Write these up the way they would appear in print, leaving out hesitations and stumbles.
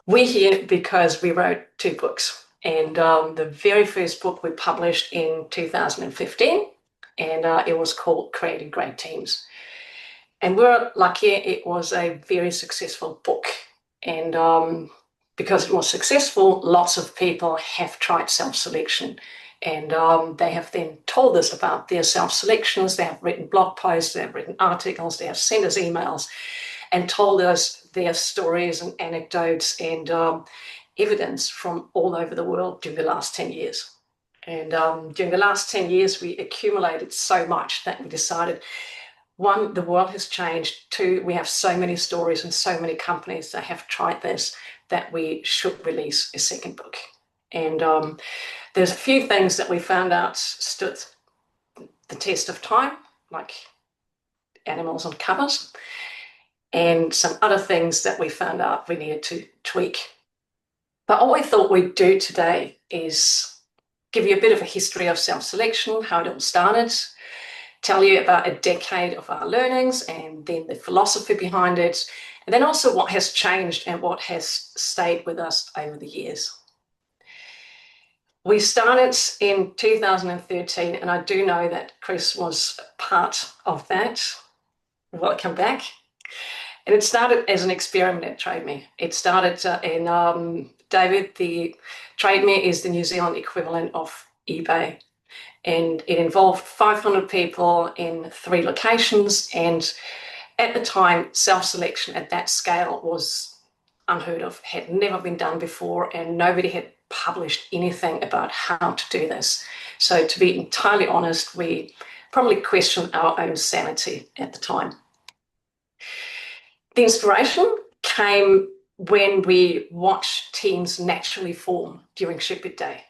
We're here because we wrote two books. And the very first book we published in 2015, and it was called Creating Great Teams. And we're lucky it was a very successful book. And because it was successful, lots of people have tried self-selection. And they have then told us about their self-selections. They have written blog posts, they have written articles, they have sent us emails and told us their stories and anecdotes and evidence from all over the world during the last 10 years. And during the last 10 years, we accumulated so much that we decided, one, the world has changed. Two, we have so many stories and so many companies that have tried this that we should release a second book. And there's a few things that we found out stood the test of time, like animals on covers, and some other things that we found out we needed to tweak. But what we thought we'd do today is give you a bit of a history of self-selection, how it all started, tell you about a decade of our learnings and then the philosophy behind it, and then also what has changed and what has stayed with us over the years. We started in 2013, and I do know that Chris was part of that. Welcome back. And it started as an experiment at TradeMe. It started in David, the TradeMe is the New Zealand equivalent of eBay. And it involved 500 people in 3 locations. And at the time, self-selection at that scale was unheard of, had never been done before, and nobody had published anything about how to do this. So to be entirely honest, we probably questioned our own sanity at the time. The inspiration came when we watched teams naturally form during Shipit Day.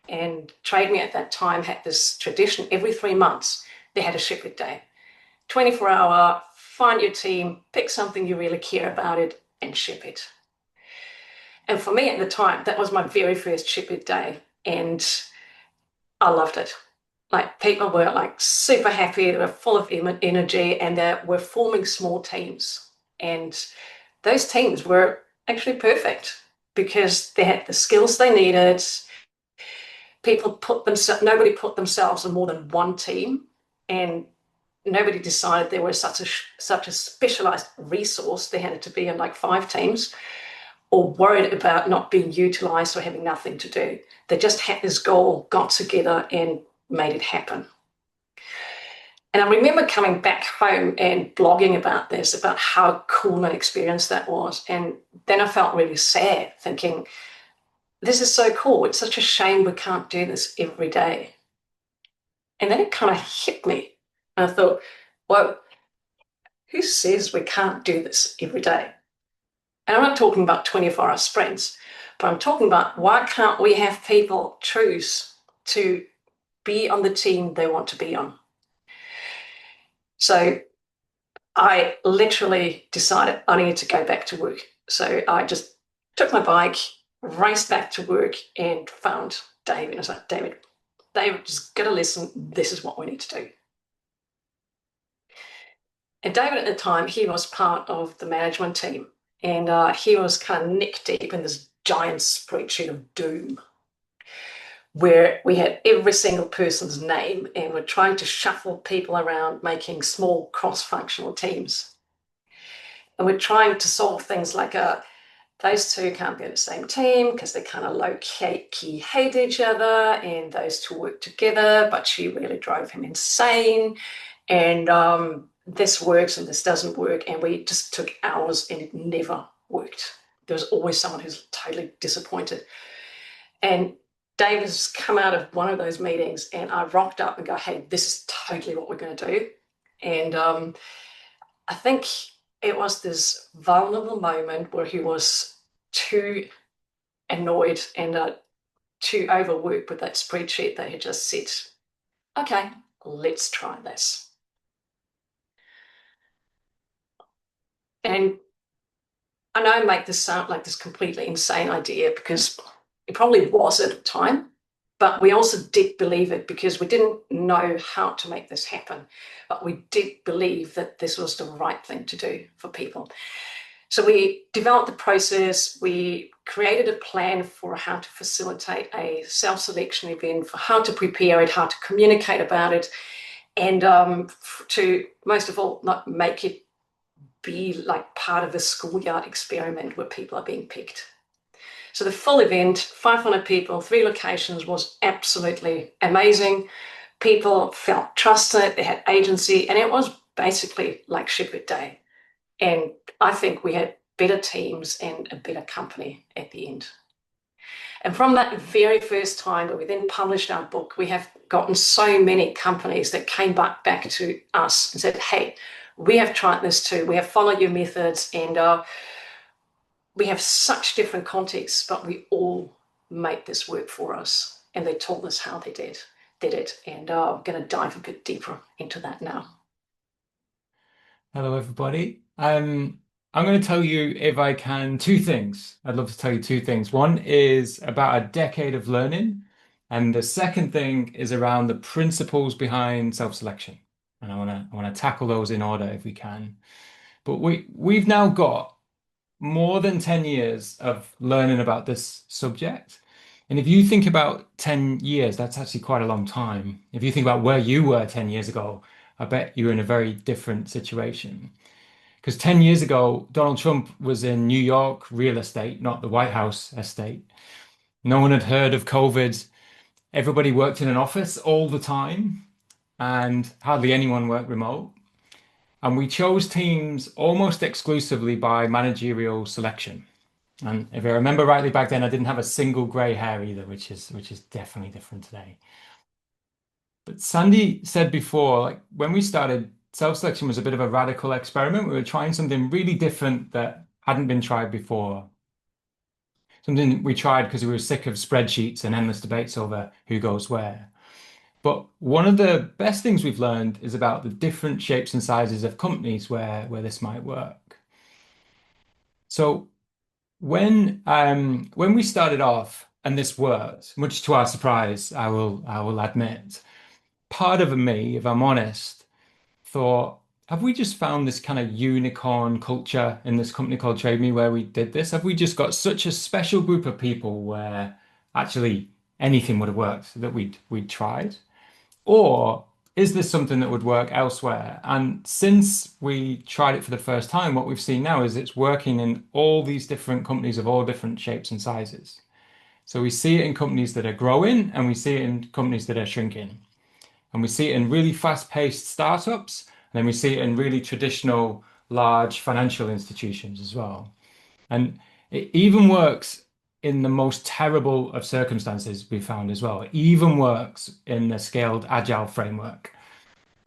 And TradeMe at that time had this tradition every 3 months, they had a Shipit Day. 24-hour, find your team, pick something you really care about it, and ship it. And for me at the time, that was my very first Shipit Day, and I loved it. Like, people were like super happy, they were full of energy, and they were forming small teams. And those teams were actually perfect because they had the skills they needed. Nobody put themselves in more than one team, and nobody decided there was such a specialized resource. They had to be in like 5 teams, or worried about not being utilized or having nothing to do. They just had this goal, got together, and made it happen. And I remember coming back home and blogging about this, about how cool an experience that was. And then I felt really sad, thinking, this is so cool. It's such a shame we can't do this every day. And then it kind of hit me. And I thought, well, who says we can't do this every day? And I'm not talking about 24-hour sprints, but I'm talking about, why can't we have people choose to be on the team they want to be on? So I literally decided I needed to go back to work. So I just took my bike, raced back to work, and found David. I was like, David, just got to listen. This is what we need to do. And David at the time, he was part of the management team, and he was kind of neck deep in this giant spreadsheet of doom, where we had every single person's name and we're trying to shuffle people around, making small cross-functional teams. And we're trying to solve things like, those two can't be on the same team because they kind of low-key hate each other, and those two work together, but she really drove him insane. And this works and this doesn't work. And we just took hours and it never worked. There was always someone who's totally disappointed. And David's come out of one of those meetings and I rocked up and go, hey, this is totally what we're going to do. And I think it was this vulnerable moment where he was too annoyed and too overworked with that spreadsheet that he just said, okay, let's try this. And I know I make this sound like this completely insane idea, because it probably was at the time, but we also did believe it because we didn't know how to make this happen. But we did believe that this was the right thing to do for people. So we developed the process, we created a plan for how to facilitate a self-selection event, for how to prepare it, how to communicate about it, and to most of all, not make it be like part of a schoolyard experiment where people are being picked. So the full event, 500 people, 3 locations, was absolutely amazing. People felt trusted, they had agency, and it was basically like Shepherd Day. And I think we had better teams and a better company at the end. And from that very first time that we then published our book, we have gotten so many companies that came back to us and said, hey, we have tried this too. We have followed your methods, and we have such different contexts, but we all made this work for us. And they told us how they did it. And I'm going to dive a bit deeper into that now. Hello, everybody. I'm going to tell you, if I can, two things. I'd love to tell you two things. One is about a decade of learning, and the second thing is around the principles behind self-selection. And I want to tackle those in order if we can. But we've now got more than 10 years of learning about this subject. And if you think about 10 years, that's actually quite a long time. If you think about where you were 10 years ago, I bet you were in a very different situation. Because 10 years ago, Donald Trump was in New York real estate, not the White House estate. No one had heard of COVID. Everybody worked in an office all the time, and hardly anyone worked remote. And we chose teams almost exclusively by managerial selection. And if I remember rightly back then, I didn't have a single grey hair either, which is definitely different today. But Sandy said before, like when we started, self-selection was a bit of a radical experiment. We were trying something really different that hadn't been tried before. Something we tried because we were sick of spreadsheets and endless debates over who goes where. But one of the best things we've learned is about the different shapes and sizes of companies where this might work. So when we started off and this worked, much to our surprise, I will admit, part of me, if I'm honest, thought, have we just found this kind of unicorn culture in this company called Trade Me where we did this? Have we just got such a special group of people where actually anything would have worked that we'd tried? Or is this something that would work elsewhere? And since we tried it for the first time, what we've seen now is it's working in all these different companies of all different shapes and sizes. So we see it in companies that are growing and we see it in companies that are shrinking. And we see it in really fast-paced startups, and then we see it in really traditional large financial institutions as well. And it even works in the most terrible of circumstances we found as well. It even works in the scaled agile framework.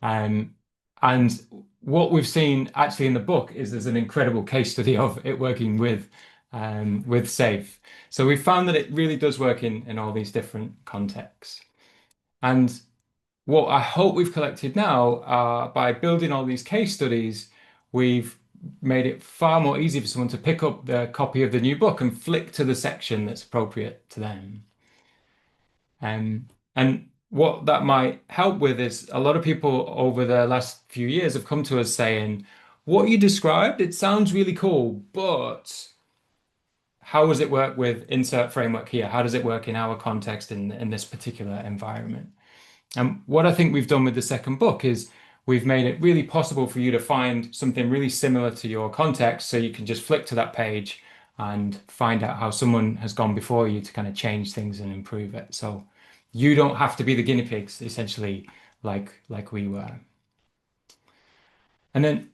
Um, and what we've seen actually in the book is there's an incredible case study of it working with SAFe. So we found that it really does work in all these different contexts. And what I hope we've collected now, by building all these case studies, we've made it far more easy for someone to pick up the copy of the new book and flick to the section that's appropriate to them. And what that might help with is a lot of people over the last few years have come to us saying, what you described, it sounds really cool, but how does it work with insert framework here? How does it work in our context in this particular environment? And what I think we've done with the second book is we've made it really possible for you to find something really similar to your context. So you can just flick to that page and find out how someone has gone before you to kind of change things and improve it. So you don't have to be the guinea pigs, essentially, like we were. And then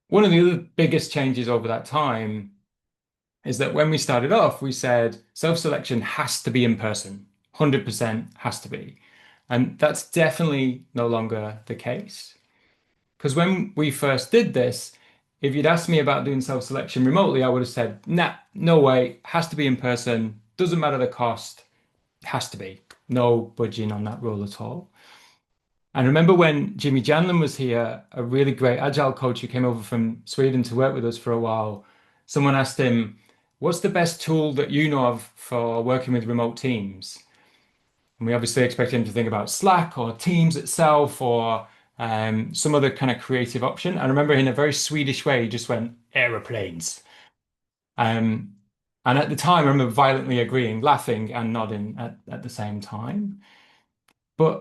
one of the other biggest changes over that time is that when we started off, we said self-selection has to be in person, 100% has to be. And that's definitely no longer the case. Because when we first did this, if you'd asked me about doing self-selection remotely, I would have said, nah, no way, has to be in person, doesn't matter the cost, has to be. No budging on that rule at all. And remember when Jimmy Janlin was here, a really great agile coach who came over from Sweden to work with us for a while, someone asked him, what's the best tool that you know of for working with remote teams? And we obviously expect him to think about Slack or Teams itself or some other kind of creative option. I remember in a very Swedish way, he just went aeroplanes. Um, and at the time, I remember violently agreeing, laughing and nodding at the same time. But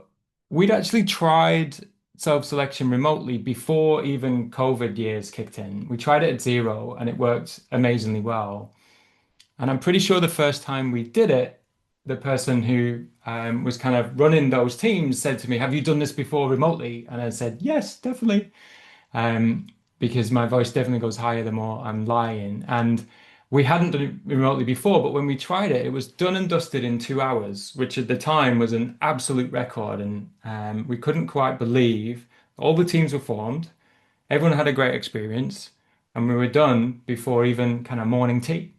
we'd actually tried self-selection remotely before even COVID years kicked in. We tried it at zero and it worked amazingly well. And I'm pretty sure the first time we did it, the person who was kind of running those teams said to me, "Have you done this before remotely?" And I said, "Yes, definitely." um, because my voice definitely goes higher the more I'm lying. And we hadn't done it remotely before, but when we tried it, it was done and dusted in 2 hours, which at the time was an absolute record. And we couldn't quite believe all the teams were formed, everyone had a great experience, and we were done before even kind of morning tea.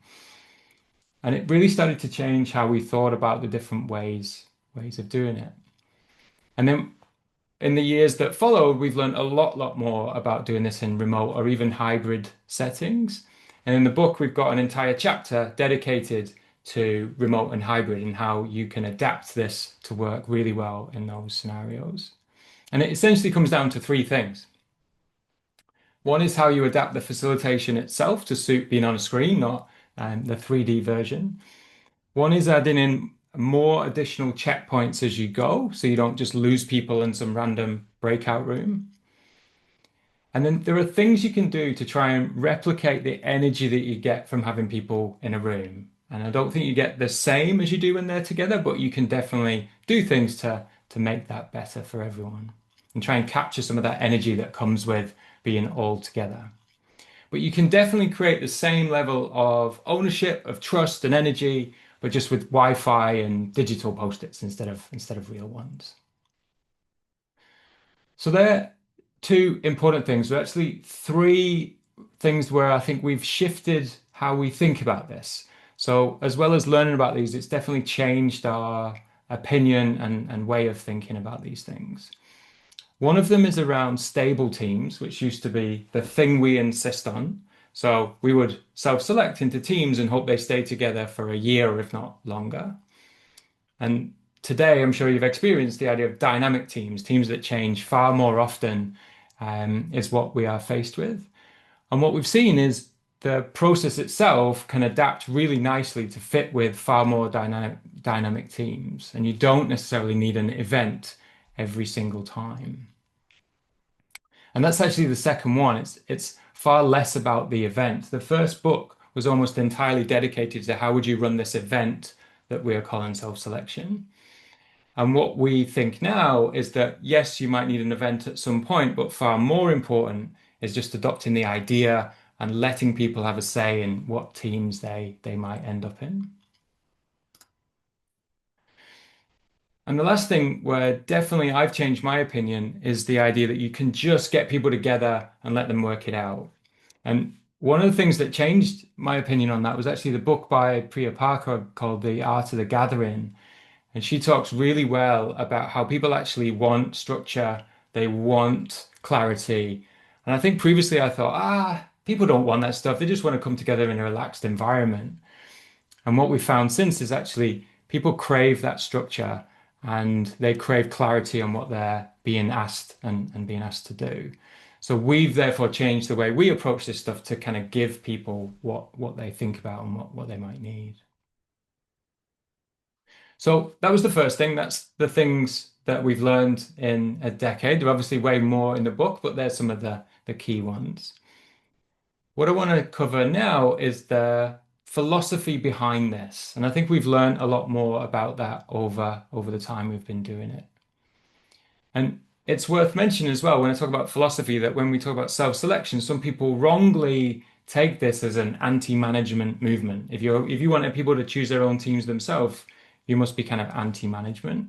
And it really started to change how we thought about the different ways of doing it. And then in the years that followed, we've learned a lot more about doing this in remote or even hybrid settings. And in the book, we've got an entire chapter dedicated to remote and hybrid and how you can adapt this to work really well in those scenarios. And it essentially comes down to three things. One is how you adapt the facilitation itself to suit being on a screen, not the 3D version. One is adding in more additional checkpoints as you go, so you don't just lose people in some random breakout room. And then there are things you can do to try and replicate the energy that you get from having people in a room. And I don't think you get the same as you do when they're together, but you can definitely do things to make that better for everyone and try and capture some of that energy that comes with being all together. But you can definitely create the same level of ownership, of trust and energy, but just with Wi-Fi and digital post-its instead of real ones. So there are two important things. There are actually three things where I think we've shifted how we think about this. So as well as learning about these, it's definitely changed our opinion and way of thinking about these things. One of them is around stable teams, which used to be the thing we insist on. So we would self-select into teams and hope they stay together for a year, if not longer. And today, I'm sure you've experienced the idea of dynamic teams, teams that change far more often, is what we are faced with. And what we've seen is the process itself can adapt really nicely to fit with far more dynamic teams. And you don't necessarily need an event every single time. And that's actually the second one. It's far less about the event. The first book was almost entirely dedicated to how would you run this event that we are calling self-selection. And what we think now is that yes, you might need an event at some point, but far more important is just adopting the idea and letting people have a say in what teams they might end up in. And the last thing where definitely I've changed my opinion is the idea that you can just get people together and let them work it out. And one of the things that changed my opinion on that was actually the book by Priya Parker called The Art of the Gathering. And she talks really well about how people actually want structure, they want clarity. And I think previously I thought, people don't want that stuff. They just want to come together in a relaxed environment. And what we found since is actually people crave that structure and they crave clarity on what they're being asked and being asked to do. So we've therefore changed the way we approach this stuff to kind of give people what they think about and what they might need. So that was the first thing. That's the things that we've learned in a decade. There are obviously way more in the book, but there's some of the key ones. What I want to cover now is the philosophy behind this. And I think we've learned a lot more about that over the time we've been doing it. And it's worth mentioning as well when I talk about philosophy that when we talk about self-selection, some people wrongly take this as an anti-management movement. If you want people to choose their own teams themselves, you must be kind of anti-management.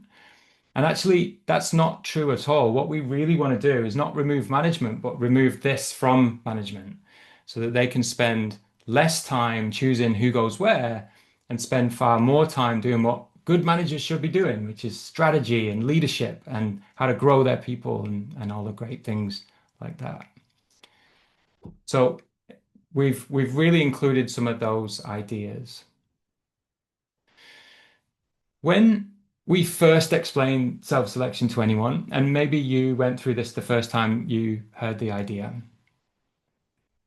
And actually, that's not true at all. What we really want to do is not remove management, but remove this from management so that they can spend less time choosing who goes where and spend far more time doing what good managers should be doing, which is strategy and leadership and how to grow their people and all the great things like that. So we've really included some of those ideas. When we first explain self-selection to anyone, and maybe you went through this the first time you heard the idea,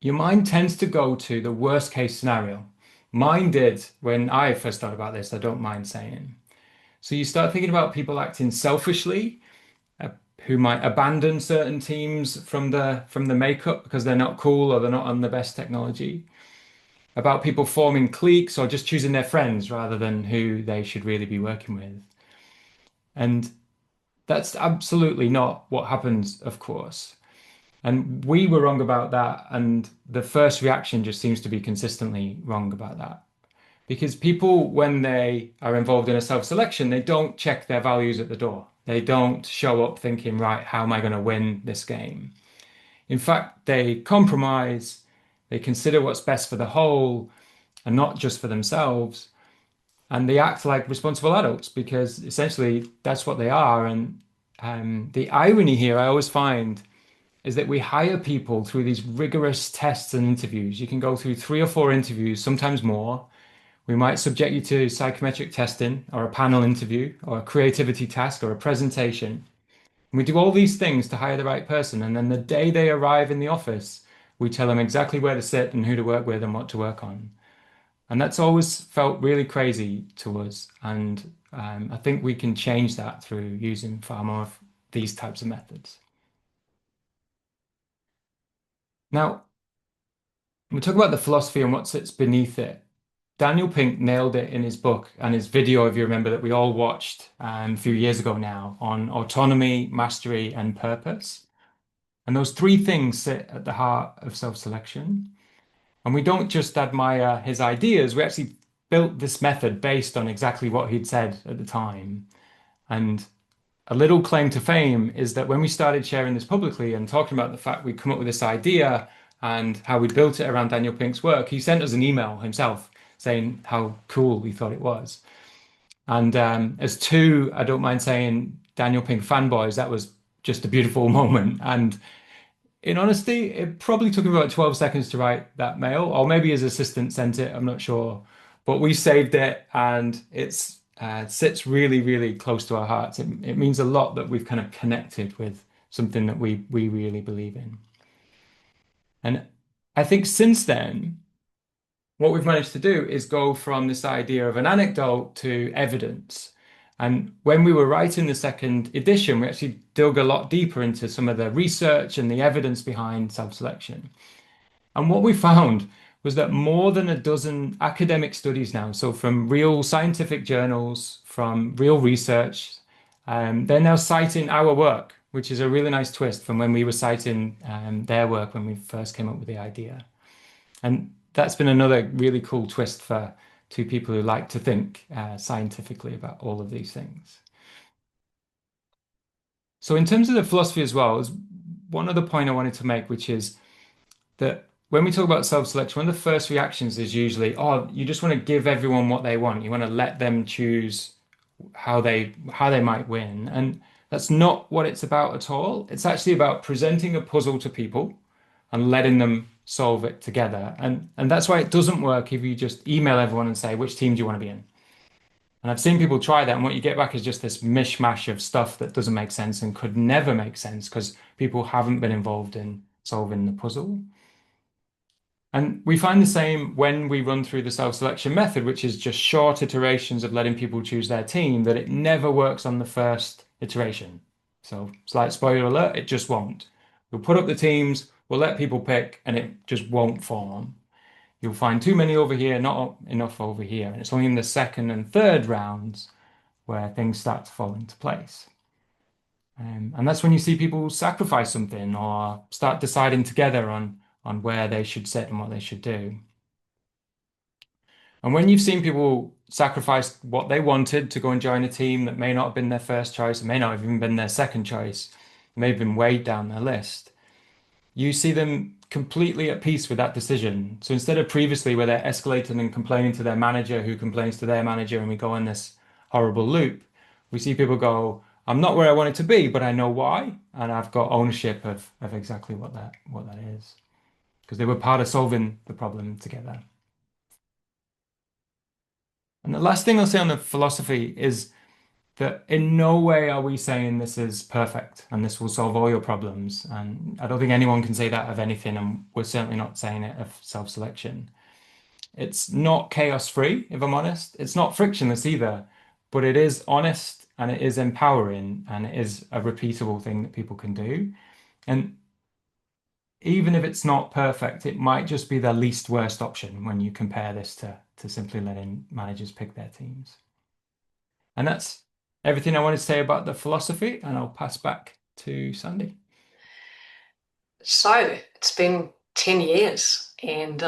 your mind tends to go to the worst case scenario. mine did when I first thought about this, I don't mind saying. So you start thinking about people acting selfishly, uh, who might abandon certain teams from the makeup because they're not cool or they're not on the best technology. About people forming cliques or just choosing their friends rather than who they should really be working with. And that's absolutely not what happens, of course. And we were wrong about that. And the first reaction just seems to be consistently wrong about that. Because people, when they are involved in a self-selection, they don't check their values at the door. They don't show up thinking, right, how am I going to win this game? In fact, they compromise, they consider what's best for the whole and not just for themselves. And they act like responsible adults because essentially that's what they are. And the irony here, I always find, is that we hire people through these rigorous tests and interviews. You can go through 3 or 4 interviews, sometimes more. We might subject you to psychometric testing or a panel interview or a creativity task or a presentation. And we do all these things to hire the right person. And then the day they arrive in the office, we tell them exactly where to sit and who to work with and what to work on. And that's always felt really crazy to us. And I think we can change that through using far more of these types of methods. Now, when we talk about the philosophy and what sits beneath it. Daniel Pink nailed it in his book and his video, if you remember, that we all watched a few years ago now on autonomy, mastery, and purpose. And those 3 things sit at the heart of self-selection. And we don't just admire his ideas, we actually built this method based on exactly what he'd said at the time. And a little claim to fame is that when we started sharing this publicly and talking about the fact we'd come up with this idea and how we built it around Daniel Pink's work, he sent us an email himself saying how cool we thought it was. And as two, I don't mind saying, Daniel Pink fanboys, that was just a beautiful moment. And in honesty, it probably took him about 12 seconds to write that mail, or maybe his assistant sent it, I'm not sure. But we saved it and sits really, really close to our hearts. It means a lot that we've kind of connected with something that we really believe in. And I think since then, what we've managed to do is go from this idea of an anecdote to evidence. And when we were writing the second edition, we actually dug a lot deeper into some of the research and the evidence behind self-selection. And what we found was that more than a dozen academic studies now, so from real scientific journals, from real research, they're now citing our work, which is a really nice twist from when we were citing their work when we first came up with the idea. And that's been another really cool twist for 2 people who like to think scientifically about all of these things. So, in terms of the philosophy as well, is one other point I wanted to make, which is that when we talk about self-selection, one of the first reactions is usually, oh, you just want to give everyone what they want. You want to let them choose how they might win. And that's not what it's about at all. It's actually about presenting a puzzle to people and letting them solve it together. And that's why it doesn't work if you just email everyone and say, which team do you want to be in? And I've seen people try that, and what you get back is just this mishmash of stuff that doesn't make sense and could never make sense because people haven't been involved in solving the puzzle. And we find the same when we run through the self-selection method, which is just short iterations of letting people choose their team, that it never works on the first iteration. So, slight spoiler alert, it just won't. We'll put up the teams, we'll let people pick, and it just won't form. You'll find too many over here, not enough over here. And it's only in the second and third rounds where things start to fall into place. And that's when you see people sacrifice something or start deciding together on where they should sit and what they should do. And when you've seen people sacrifice what they wanted to go and join a team that may not have been their first choice, it may not have even been their second choice, may have been weighed down their list, you see them completely at peace with that decision. So instead of previously where they're escalating and complaining to their manager who complains to their manager and we go in this horrible loop, we see people go, I'm not where I want it to be, but I know why, and I've got ownership of exactly what that is. Because they were part of solving the problem together. And the last thing I'll say on the philosophy is that in no way are we saying this is perfect and this will solve all your problems. And I don't think anyone can say that of anything, and we're certainly not saying it of self-selection. It's not chaos free, if I'm honest. It's not frictionless either, but it is honest and it is empowering and it is a repeatable thing that people can do. And even if it's not perfect, it might just be the least worst option when you compare this to simply letting managers pick their teams. And that's everything I want to say about the philosophy, and I'll pass back to Sandy. So it's been 10 years, and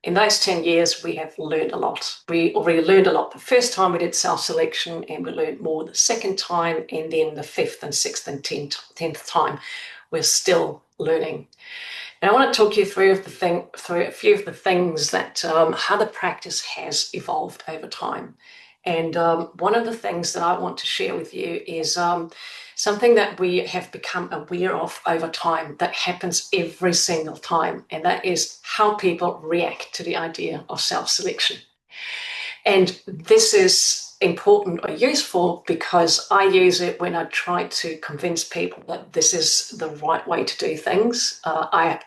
in those 10 years, we have learned a lot. We already learned a lot the first time we did self-selection, and we learned more the second time, and then the fifth and sixth and tenth time. We're still learning. And I want to talk you through through a few of the things that how the practice has evolved over time. And one of the things that I want to share with you is something that we have become aware of over time that happens every single time, and that is how people react to the idea of self-selection. And this is important or useful because I use it when I try to convince people that this is the right way to do things.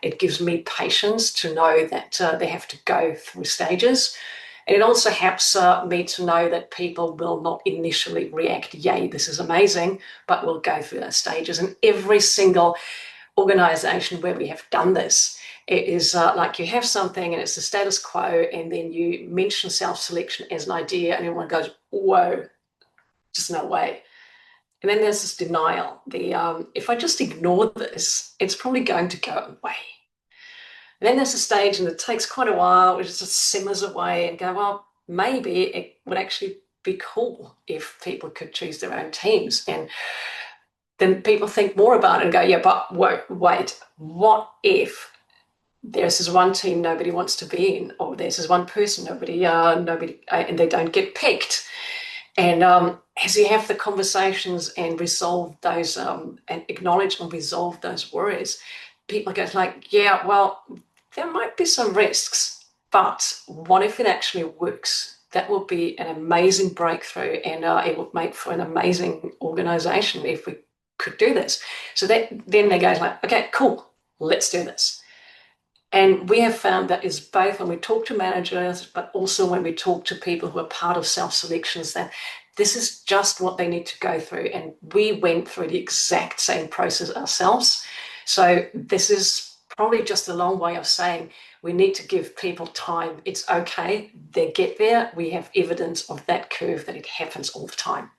It gives me patience to know that they have to go through stages. And it also helps me to know that people will not initially react, yay, this is amazing, but will go through those stages. And every single organization where we have done this, it is like you have something and it's the status quo, and then you mention self-selection as an idea, and everyone goes, whoa, just no way. And then there's this denial. If I just ignore this, it's probably going to go away. And then there's a stage, and it takes quite a while, which just simmers away and go, well, maybe it would actually be cool if people could choose their own teams. And then people think more about it and go, yeah, but wait, what if there's this one team nobody wants to be in, or there's this one person and they don't get picked? And as you have the conversations and resolve those and acknowledge and resolve those worries, people go like, yeah, well, there might be some risks, but what if it actually works? That will be an amazing breakthrough, and it would make for an amazing organization if we could do this. So that then they go like, okay, cool, let's do this. And we have found that is both when we talk to managers, but also when we talk to people who are part of self-selections, that this is just what they need to go through. And we went through the exact same process ourselves. So this is probably just a long way of saying we need to give people time. It's okay, they get there. We have evidence of that curve, that it happens all the time.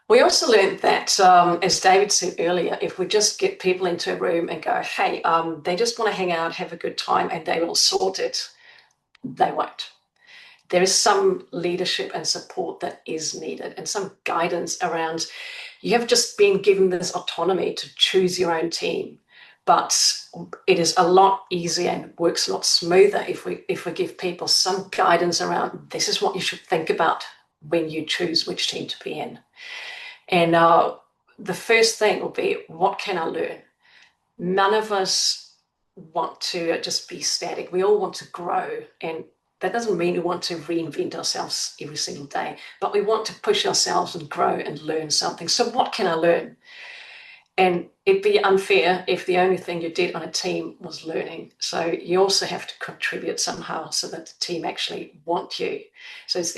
We also learned that, as David said earlier, if we just get people into a room and go, hey, they just want to hang out, have a good time, and they will sort it, they won't. There is some leadership and support that is needed, and some guidance around, you have just been given this autonomy to choose your own team. But it is a lot easier and works a lot smoother if we give people some guidance around, this is what you should think about when you choose which team to be in. And the first thing will be, what can I learn? None of us want to just be static. We all want to grow. And that doesn't mean we want to reinvent ourselves every single day, but we want to push ourselves and grow and learn something. So what can I learn? And it'd be unfair if the only thing you did on a team was learning. So you also have to contribute somehow so that the team actually want you. So it's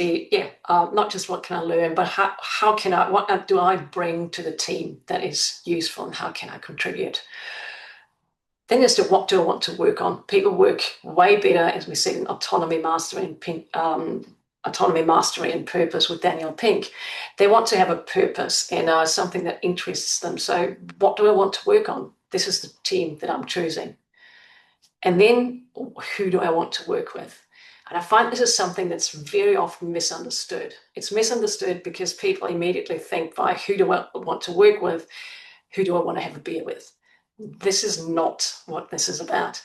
not just what can I learn, but what do I bring to the team that is useful, and how can I contribute? Then there's what do I want to work on? People work way better, as we said, in autonomy, mastery, and purpose with Daniel Pink. They want to have a purpose and something that interests them. So what do I want to work on? This is the team that I'm choosing. And then who do I want to work with? And I find this is something that's very often misunderstood. It's misunderstood because people immediately think, by who do I want to work with? Who do I want to have a beer with? This is not what this is about.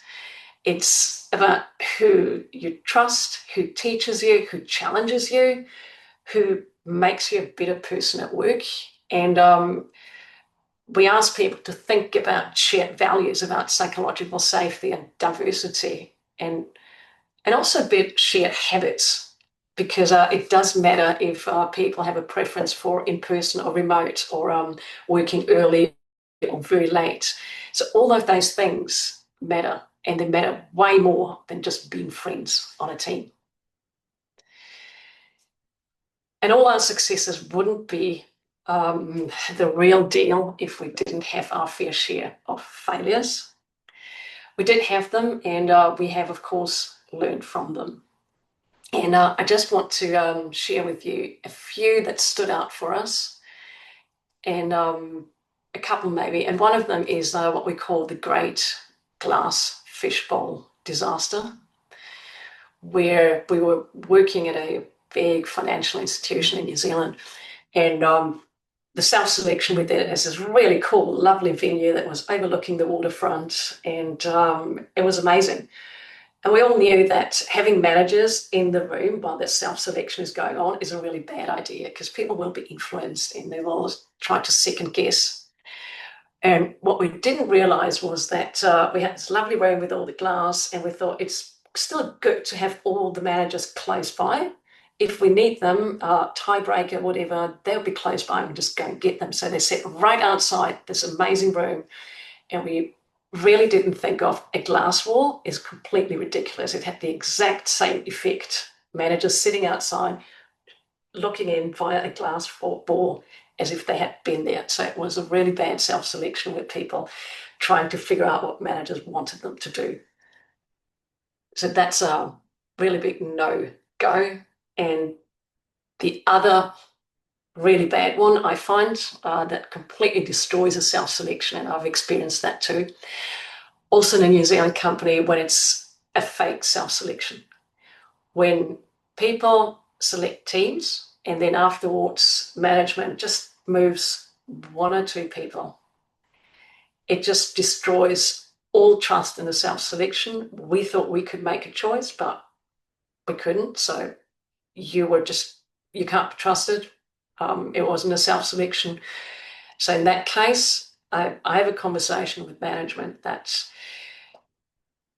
It's about who you trust, who teaches you, who challenges you, who makes you a better person at work. And we ask people to think about shared values, about psychological safety and diversity, and also a bit shared habits, because it does matter if people have a preference for in-person or remote, or working early or very late. So all of those things matter. and they matter way more than just being friends on a team. And all our successes wouldn't be the real deal if we didn't have our fair share of failures. We did have them, and we have, of course, learned from them. And I just want to share with you a few that stood out for us, and a couple maybe. And one of them is what we call the Great Glass Fishbowl disaster, where we were working at a big financial institution in New Zealand, and the self-selection we did is this really cool, lovely venue that was overlooking the waterfront, and it was amazing. And we all knew that having managers in the room while this self-selection is going on is a really bad idea, because people will be influenced and they will try to second guess. And what we didn't realize was that we had this lovely room with all the glass, and we thought it's still good to have all the managers close by. If we need them, tiebreaker, whatever, they'll be close by and just go and get them. So they sat right outside this amazing room, and we really didn't think of a glass wall is completely ridiculous. It had the exact same effect. Managers sitting outside, looking in via a glass wall as if they had been there. So it was a really bad self-selection with people trying to figure out what managers wanted them to do. So that's a really big no-go. And the other really bad one I find that completely destroys a self-selection, and I've experienced that too, also in a New Zealand company, when it's a fake self-selection. When people select teams and then afterwards management just moves one or two people, it just destroys all trust in the self-selection. We thought we could make a choice, but we couldn't. So you can't be trusted. It wasn't a self-selection. So in that case, I have a conversation with management that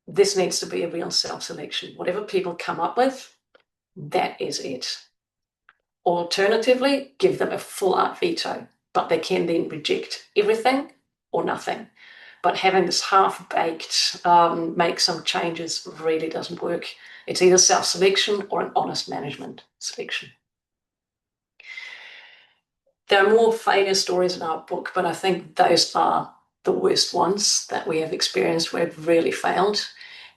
this needs to be a real self-selection. Whatever people come up with, that is it. Alternatively, give them a full out veto, but they can then reject everything or nothing. But having this half-baked, make some changes really doesn't work. It's either self-selection or an honest management selection. There are more failure stories in our book, but I think those are the worst ones that we have experienced where it really failed.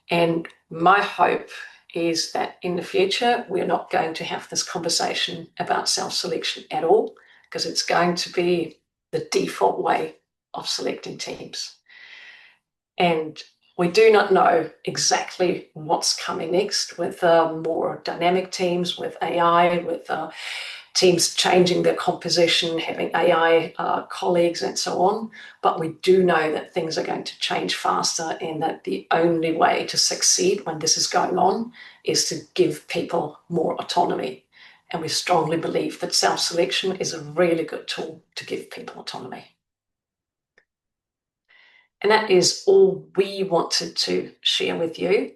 And my hope is that in the future, we're not going to have this conversation about self-selection at all, because it's going to be the default way of selecting teams. And we do not know exactly what's coming next with more dynamic teams, with AI, with teams changing their composition, having AI colleagues and so on. But we do know that things are going to change faster, and that the only way to succeed when this is going on is to give people more autonomy. And we strongly believe that self-selection is a really good tool to give people autonomy. And that is all we wanted to share with you.